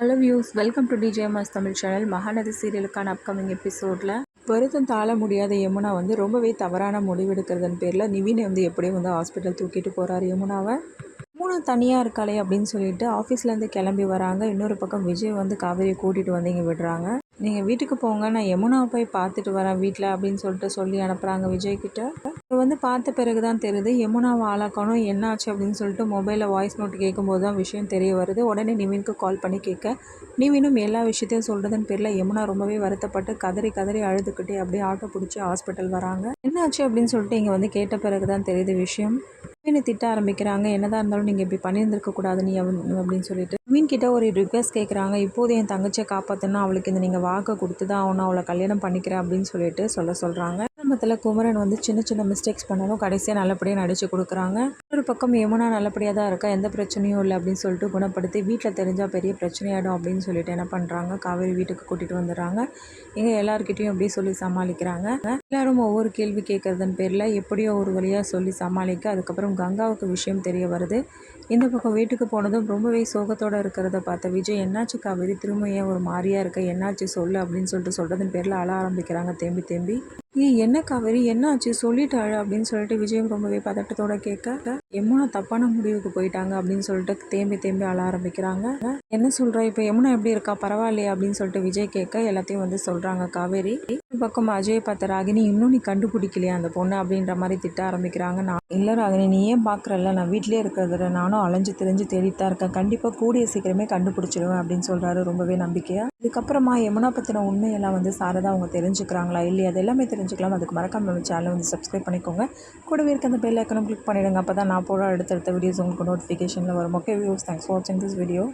Hello views, welcome to DJMS Tamil channel. Mahanadhi சீரியலுக்கான upcoming எபிசோடில் வருத்தம் தாழ முடியாத யமுனா ரொம்பவே தவறான முடிவெடுக்கிறதன் பேரில் நிவினை எப்படியும் ஹாஸ்பிட்டல் தூக்கிட்டு போகிறாரு. யமுனா தனியாக இருக்காளே அப்படின்னு சொல்லிட்டு ஆஃபீஸ்லேருந்து கிளம்பி வராங்க. இன்னொரு பக்கம் விஜய் காவேரியை கூட்டிகிட்டு இங்கே விடுறாங்க. நீங்கள் வீட்டுக்கு போங்க, நான் யமுனாவை போய் பார்த்துட்டு வரேன் வீட்டில் அப்படின்னு சொல்லிட்டு சொல்லி அனுப்புகிறாங்க விஜய்கிட்ட. பார்த்த பிறகு தான் தெரியுது யமுனாவை ஆளாக்கணும். என்னாச்சு அப்படின்னு சொல்லிட்டு மொபைலில் வாய்ஸ் நோட் கேட்கும்போது தான் விஷயம் தெரிய வருது. உடனே நிவினுக்கு கால் பண்ணி கேட்க நிவினும் எல்லா விஷயத்தையும் சொல்கிறதன் பேரில் யமுனா ரொம்பவே வருத்தப்பட்டு கதறி கதறி அழுதுகிட்டே அப்படியே ஆட்டோ பிடிச்சி ஹாஸ்பிட்டல் வராங்க. என்னாச்சு அப்படின்னு சொல்லிட்டு இங்கே கேட்ட பிறகு தான் தெரியுது விஷயம். நிவினை திட்ட ஆரம்பிக்கிறாங்க. என்னதான் இருந்தாலும் நீங்கள் இப்படி பண்ணியிருந்திருக்க கூடாது நீ அப்படின்னு சொல்லிட்டு நிவின் கிட்ட ஒரு ரிக்வெஸ்ட் கேட்குறாங்க. இப்போது என் தங்கச்சியை காப்பாற்றணும், அவளுக்கு நீங்கள் வாக்கை கொடுத்து தான் அவனை அவளை கல்யாணம் பண்ணிக்கிறேன் அப்படின்னு சொல்லிட்டு சொல்கிறாங்க. குடும்பத்தில் குமரன் சின்ன சின்ன மிஸ்டேக்ஸ் பண்ணாலும் கடைசியாக நல்லபடியாக நடிச்சு கொடுக்குறாங்க. ஒரு பக்கம் யமுனா நல்லபடியாக தான் இருக்கா, எந்த பிரச்சனையும் இல்லை அப்படின்னு சொல்லிட்டு குணப்படுத்தி வீட்டில் தெரிஞ்சால் பெரிய பிரச்சனையாயிடும் அப்படின்னு சொல்லிட்டு என்ன பண்ணுறாங்க, காவேரி வீட்டுக்கு கூட்டிகிட்டு வந்துடுறாங்க. இங்கே எல்லாருக்கிட்டையும் எப்படி சொல்லி சமாளிக்கிறாங்க. எல்லாரும் ஒவ்வொரு கேள்வி கேட்கறதன் பேரில் எப்படியோ ஒரு வழியாக சொல்லி சமாளிக்க அதுக்கப்புறம் கங்காவுக்கு விஷயம் தெரிய வருது. இந்த பக்கம் வீட்டுக்கு போனதும் ரொம்பவே சோகத்தோடு இருக்கிறத பார்த்த விஜய், என்னாச்சு காவேரி, திரும்ப ஏன் ஒரு மாதிரியாக இருக்க, என்னாச்சு சொல்லு அப்படின்னு சொல்லிட்டு சொல்கிறதன் பேரில் அழ ஆரம்பிக்கிறாங்க தேம்பி தேம்பி. என்ன காவேரி, என்னாச்சு சொல்லிட்டாள் அப்படின்னு சொல்லிட்டு விஜயம் ரொம்பவே பதட்டத்தோட கேட்க, யமுனா தப்பான முடிவுக்கு போயிட்டாங்க அப்படின்னு சொல்லிட்டு தேம்பி தேம்பி அழ ஆரம்பிக்கிறாங்க. என்ன சொல்கிற, இப்போ யமுனா எப்படி இருக்கா, பரவாயில்லையா அப்படின்னு சொல்லிட்டு விஜய் கேட்க எல்லாத்தையும் சொல்கிறாங்க காவேரி. ஒரு பக்கம் அஜயை பார்த்த ராகினி, இன்னும் நீ கண்டுபிடிக்கலையா அந்த பொண்ணு அப்படின்ற மாதிரி திட்ட ஆரம்பிக்கிறாங்க. நான் இல்லை ராகினி, நீ ஏன் பார்க்குறல்ல, நான் வீட்டிலே இருக்கிறதுல நானும் அலைஞ்சு தெரிஞ்சு தேடிட்டு தான் இருக்கேன், கண்டிப்பாக கூடிய சீக்கிரமே கண்டுபிடிச்சிடுவேன் அப்படின்னு சொல்கிறாரு ரொம்பவே நம்பிக்கையாக. இதுக்கப்புறமா யமுனா பற்றின உண்மையெல்லாம் சாரதா அவங்க தெரிஞ்சுக்கிறாங்களா இல்லையா, அது எல்லாமே தெரிஞ்சுக்கலாம். அதுக்கு மறக்காம நம்ம சேனலை சப்ஸ்கிரைப் பண்ணிக்கோங்க. கூடவே இருக்க அந்த பெல் ஐக்கனும் கிளிக் பண்ணிவிடுங்க. அப்போ தான் நான் போட அடுத்தடுத்த வீடியோஸ் உங்களுக்கு நோட்டிஃபிகேஷனில் வரும். ஓகே வியூஸ், தேங்க்ஸ் ஃபார் வாட்சிங் திஸ் வீடியோ.